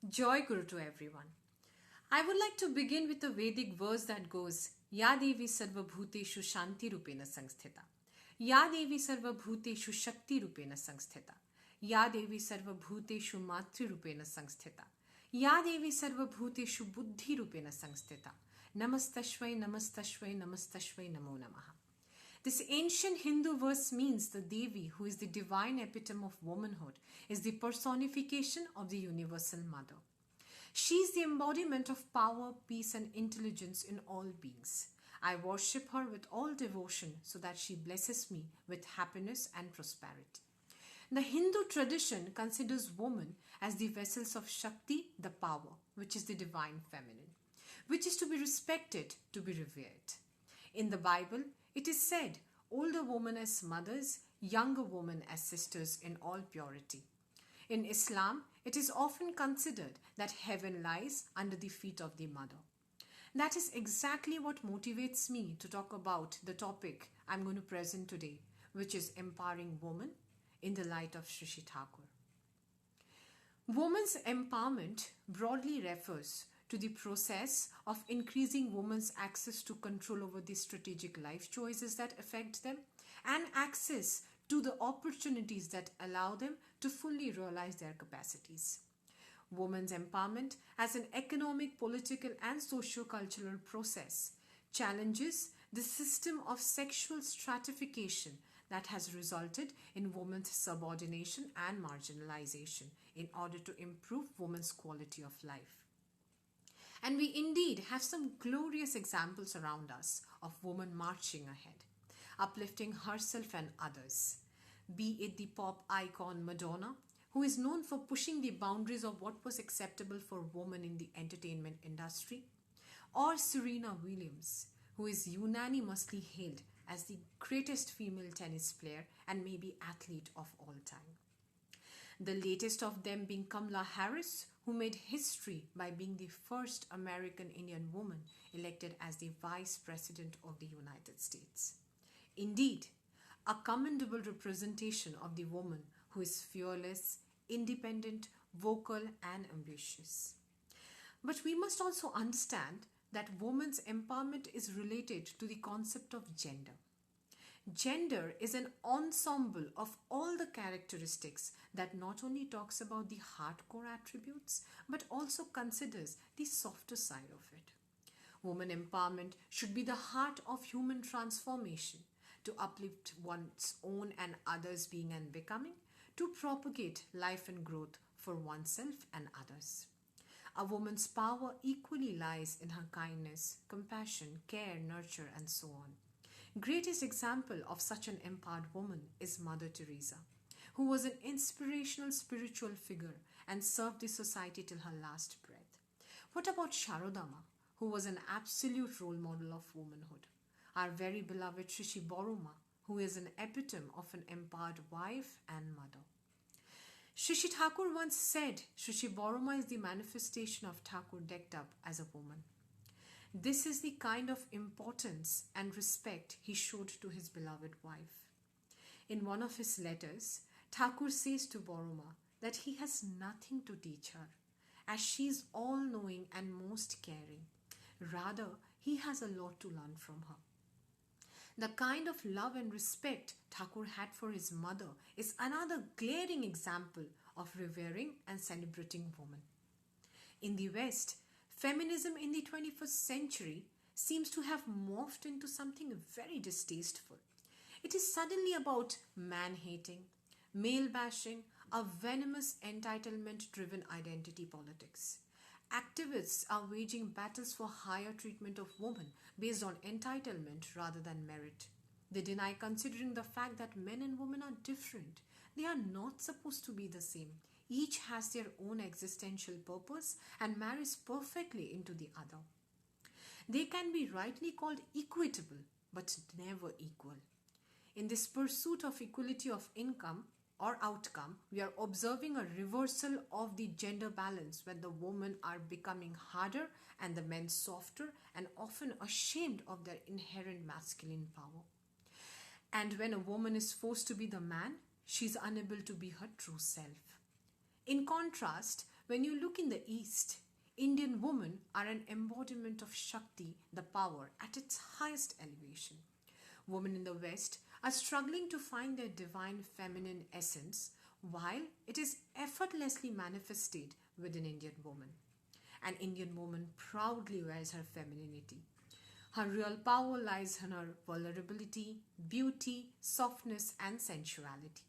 Joy Guru to everyone. I would like to begin with a Vedic verse that goes, Ya Devi Sarva Bhuteshu Shanti Rupena Sangsthita. Ya Devi Sarva Bhuteshu Shakti Rupena Sangsthita. Ya Devi Sarva Bhuteshu Matri Rupena Sangsthita. Ya Devi Sarva Bhuteshu Buddhi Rupena Sangsthita. Namastashvai, Namastashvai, Namastashvai, Namo Namaha. This ancient Hindu verse means the Devi, who is the divine epitome of womanhood, is the personification of the universal mother. She is the embodiment of power, peace, and intelligence in all beings. I worship her with all devotion so that she blesses me with happiness and prosperity. The Hindu tradition considers women as the vessels of Shakti, the power, which is the divine feminine, which is to be respected, to be revered. In the Bible, it is said, older women as mothers, younger women as sisters in all purity. In Islam, it is often considered that heaven lies under the feet of the mother. That is exactly what motivates me to talk about the topic I'm going to present today, which is empowering women in the light of Sri Thakur. Women's empowerment broadly refers to the process of increasing women's access to control over the strategic life choices that affect them and access to the opportunities that allow them to fully realize their capacities. Women's empowerment as an economic, political, and socio-cultural process challenges the system of sexual stratification that has resulted in women's subordination and marginalization in order to improve women's quality of life. And we indeed have some glorious examples around us of women marching ahead, uplifting herself and others. Be it the pop icon Madonna, who is known for pushing the boundaries of what was acceptable for women in the entertainment industry, or Serena Williams, who is unanimously hailed as the greatest female tennis player and maybe athlete of all time. The latest of them being Kamala Harris, who made history by being the first American Indian woman elected as the Vice President of the United States. Indeed, a commendable representation of the woman who is fearless, independent, vocal, and ambitious. But we must also understand that women's empowerment is related to the concept of gender. Gender is an ensemble of all the characteristics that not only talks about the hardcore attributes but also considers the softer side of it. Woman empowerment should be the heart of human transformation to uplift one's own and others' being and becoming, to propagate life and growth for oneself and others. A woman's power equally lies in her kindness, compassion, care, nurture, and so on. Greatest example of such an empowered woman is Mother Teresa, who was an inspirational spiritual figure and served the society till her last breath. What about Sharodama, who was an absolute role model of womanhood? Our very beloved Shishi Boruma, who is an epitome of an empowered wife and mother. Shishi Thakur once said, Shishi Boruma is the manifestation of Thakur decked up as a woman. This is the kind of importance and respect he showed to his beloved wife. In one of his letters, Thakur says to Boruma that he has nothing to teach her, as she is all-knowing and most caring. Rather, he has a lot to learn from her. The kind of love and respect Thakur had for his mother is another glaring example of revering and celebrating women. In the West, feminism in the 21st century seems to have morphed into something very distasteful. It is suddenly about man-hating, male-bashing, a venomous entitlement-driven identity politics. Activists are waging battles for higher treatment of women based on entitlement rather than merit. They deny considering the fact that men and women are different. They are not supposed to be the same. Each has their own existential purpose and marries perfectly into the other. They can be rightly called equitable, but never equal. In this pursuit of equality of income or outcome, we are observing a reversal of the gender balance when the women are becoming harder and the men softer and often ashamed of their inherent masculine power. And when a woman is forced to be the man, she is unable to be her true self. In contrast, When you look in the East, Indian women are an embodiment of Shakti, the power, at its highest elevation. Women in the West are struggling to find their divine feminine essence, while it is effortlessly manifested within Indian woman. An Indian woman proudly wears her femininity. Her real power lies in her vulnerability, beauty, softness, and sensuality.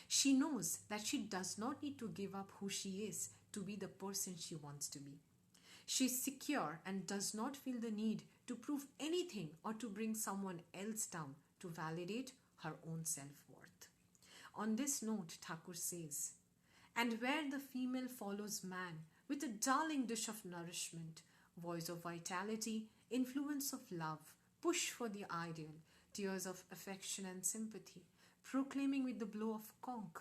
She knows that she does not need to give up who she is to be the person she wants to be. She is secure and does not feel the need to prove anything or to bring someone else down to validate her own self-worth. On this note, Thakur says, "And where the female follows man with a darling dish of nourishment, voice of vitality, influence of love, push for the ideal, tears of affection and sympathy, proclaiming with the blow of conch,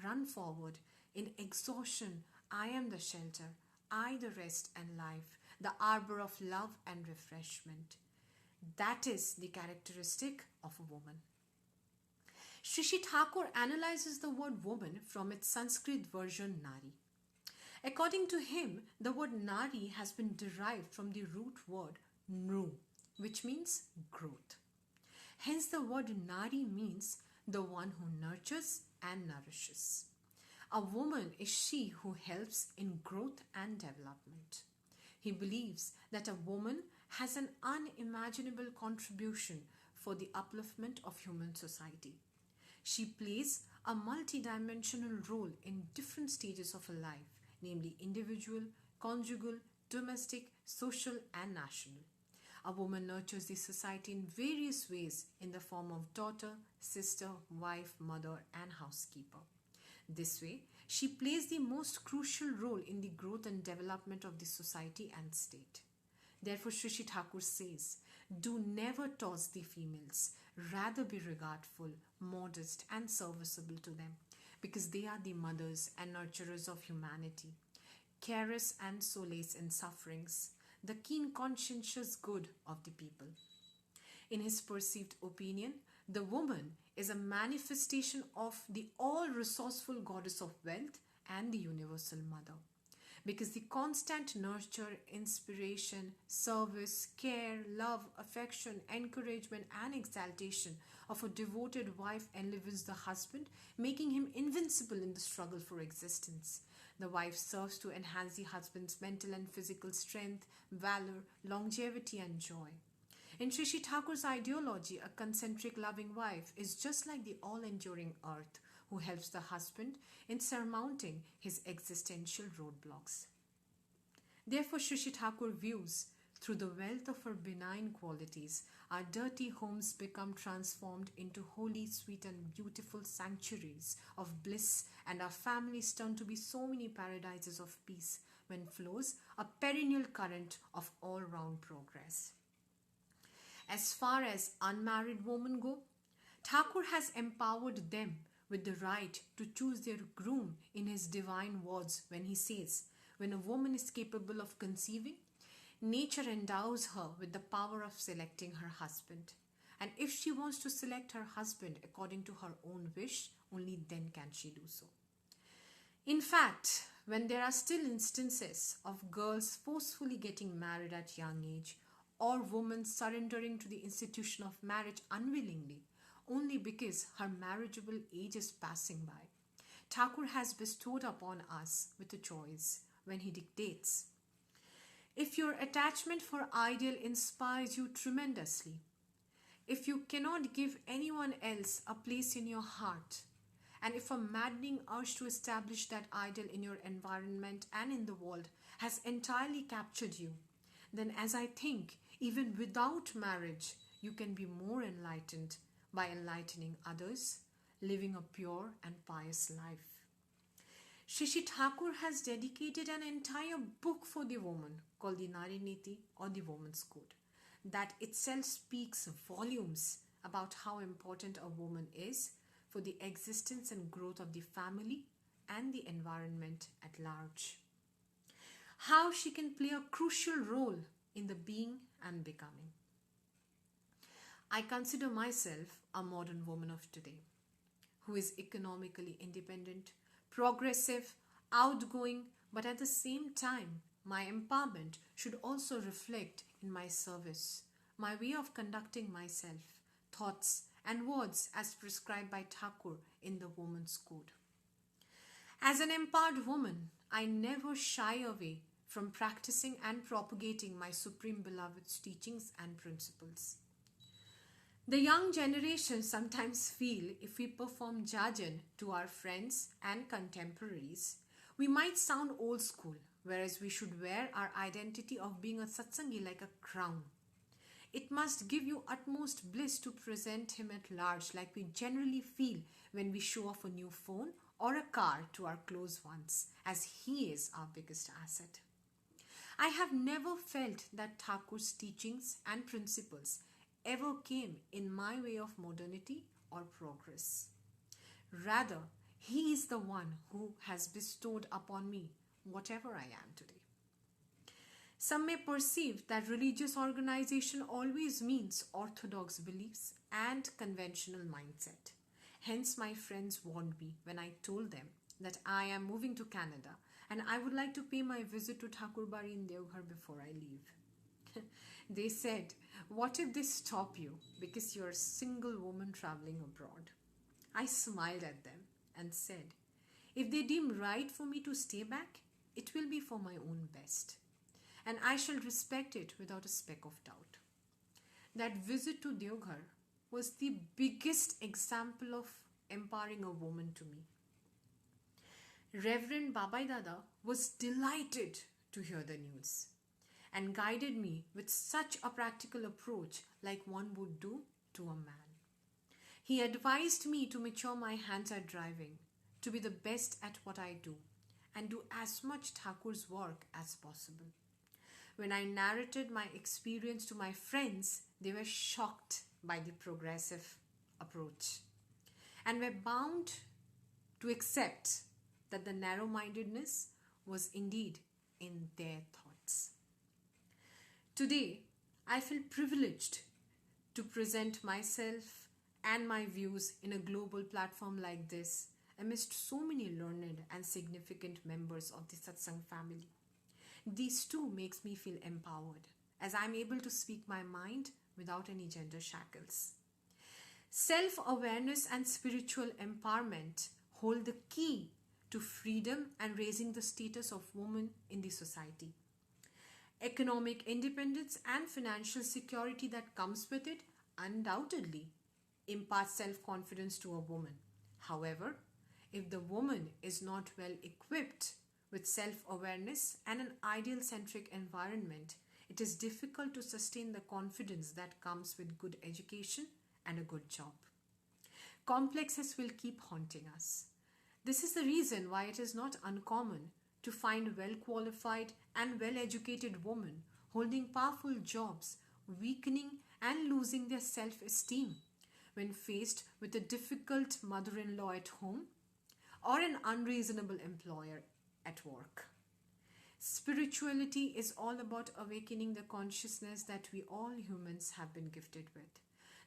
run forward, in exhaustion, I am the shelter, I the rest and life, the arbor of love and refreshment." That is the characteristic of a woman. Shri Thakur analyzes the word woman from its Sanskrit version nari. According to him, the word nari has been derived from the root word nru, which means growth. Hence, the word nari means the one who nurtures and nourishes. A woman is she who helps in growth and development. He believes that a woman has an unimaginable contribution for the upliftment of human society. She plays a multidimensional role in different stages of her life, namely individual, conjugal, domestic, social, and national. A woman nurtures the society in various ways in the form of daughter, sister, wife, mother, and housekeeper. This way, she plays the most crucial role in the growth and development of the society and state. Therefore, Shri Thakur says, "Do never toss the females, rather be regardful, modest, and serviceable to them, because they are the mothers and nurturers of humanity, caress and solace in sufferings, the keen conscientious good of the people." In his perceived opinion, the woman is a manifestation of the all-resourceful goddess of wealth and the universal mother. Because the constant nurture, inspiration, service, care, love, affection, encouragement, and exaltation of a devoted wife enlivens the husband, making him invincible in the struggle for existence. The wife serves to enhance the husband's mental and physical strength, valor, longevity, and joy. In Shri Thakur's ideology, a concentric loving wife is just like the all-enduring earth who helps the husband in surmounting his existential roadblocks. Therefore, Shri Thakur views, through the wealth of her benign qualities, our dirty homes become transformed into holy, sweet, and beautiful sanctuaries of bliss, and our families turn to be so many paradises of peace when flows a perennial current of all-round progress. As far as unmarried women go, Thakur has empowered them with the right to choose their groom in his divine words when he says, "When a woman is capable of conceiving, nature endows her with the power of selecting her husband. And if she wants to select her husband according to her own wish, only then can she do so." In fact, when there are still instances of girls forcefully getting married at young age, or women surrendering to the institution of marriage unwillingly, only because her marriageable age is passing by, Thakur has bestowed upon us with a choice when he dictates, "If your attachment for ideal inspires you tremendously, if you cannot give anyone else a place in your heart, and if a maddening urge to establish that ideal in your environment and in the world has entirely captured you, then as I think, even without marriage, you can be more enlightened by enlightening others, living a pure and pious life." Shri Thakur has dedicated an entire book for the woman called the Nari Niti, or the Woman's Code, that itself speaks volumes about how important a woman is for the existence and growth of the family and the environment at large. How she can play a crucial role in the being and becoming. I consider myself a modern woman of today who is economically independent, progressive, outgoing, But at the same time, my empowerment should also reflect in my service, my way of conducting myself, thoughts, and words as prescribed by Thakur in the Woman's Code. As an empowered woman, I never shy away from practicing and propagating my Supreme Beloved's teachings and principles. The young generation sometimes feel if we perform jajan to our friends and contemporaries, we might sound old school, whereas we should wear our identity of being a satsangi like a crown. It must give you utmost bliss to present him at large like we generally feel when we show off a new phone or a car to our close ones, as he is our biggest asset. I have never felt that Thakur's teachings and principles ever came in my way of modernity or progress. Rather, he is the one who has bestowed upon me whatever I am today. Some may perceive that religious organization always means orthodox beliefs and conventional mindset. Hence, my friends warned me when I told them that I am moving to Canada and I would like to pay my visit to Thakurbari in Devghar before I leave. They said, what if they stop you because you're a single woman traveling abroad? I smiled at them and said, if they deem right for me to stay back, it will be for my own best, and I shall respect it without a speck of doubt. That visit to Devghar was the biggest example of empowering a woman to me. Reverend Babai Dada was delighted to hear the news and guided me with such a practical approach like one would do to a man. He advised me to mature my hands at driving, to be the best at what I do, and do as much Thakur's work as possible. When I narrated my experience to my friends, they were shocked by the progressive approach and were bound to accept that the narrow-mindedness was indeed in their thoughts. Today, I feel privileged to present myself and my views in a global platform like this amidst so many learned and significant members of the Satsang family. These too makes me feel empowered as I'm able to speak my mind without any gender shackles. Self-awareness and spiritual empowerment hold the key to freedom and raising the status of women in the society. Economic independence and financial security that comes with it undoubtedly imparts self-confidence to a woman. However, if the woman is not well equipped with self-awareness and an ideal-centric environment, it is difficult to sustain the confidence that comes with good education and a good job. Complexes will keep haunting us. This is the reason why it is not uncommon to find well-qualified and well-educated women holding powerful jobs, weakening and losing their self-esteem when faced with a difficult mother-in-law at home or an unreasonable employer at work. Spirituality is all about awakening the consciousness that we all humans have been gifted with.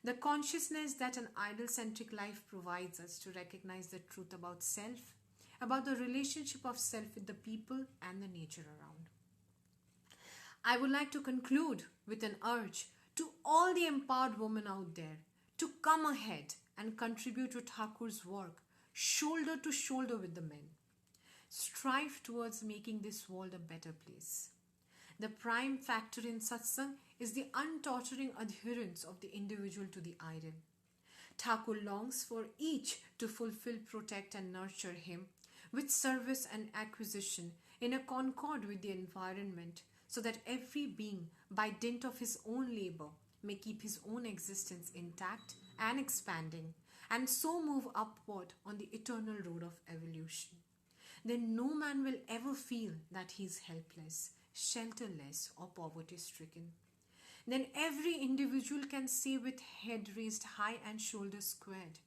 The consciousness that an idol-centric life provides us to recognize the truth about self, about the relationship of self with the people and the nature around. I would like to conclude with an urge to all the empowered women out there to come ahead and contribute to Thakur's work shoulder to shoulder with the men. Strive towards making this world a better place. The prime factor in satsang is the untottering adherence of the individual to the idol. Thakur longs for each to fulfill, protect and nurture him with service and acquisition in a concord with the environment, so that every being, by dint of his own labor, may keep his own existence intact and expanding, and so move upward on the eternal road of evolution. Then no man will ever feel that he is helpless, shelterless or poverty-stricken. Then every individual can say with head raised high and shoulders squared,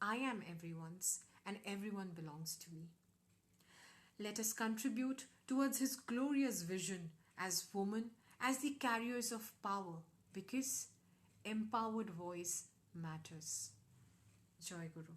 I am everyone's and everyone belongs to me. Let us contribute towards his glorious vision as women, as the carriers of power, because empowered voice matters. Joy Guru.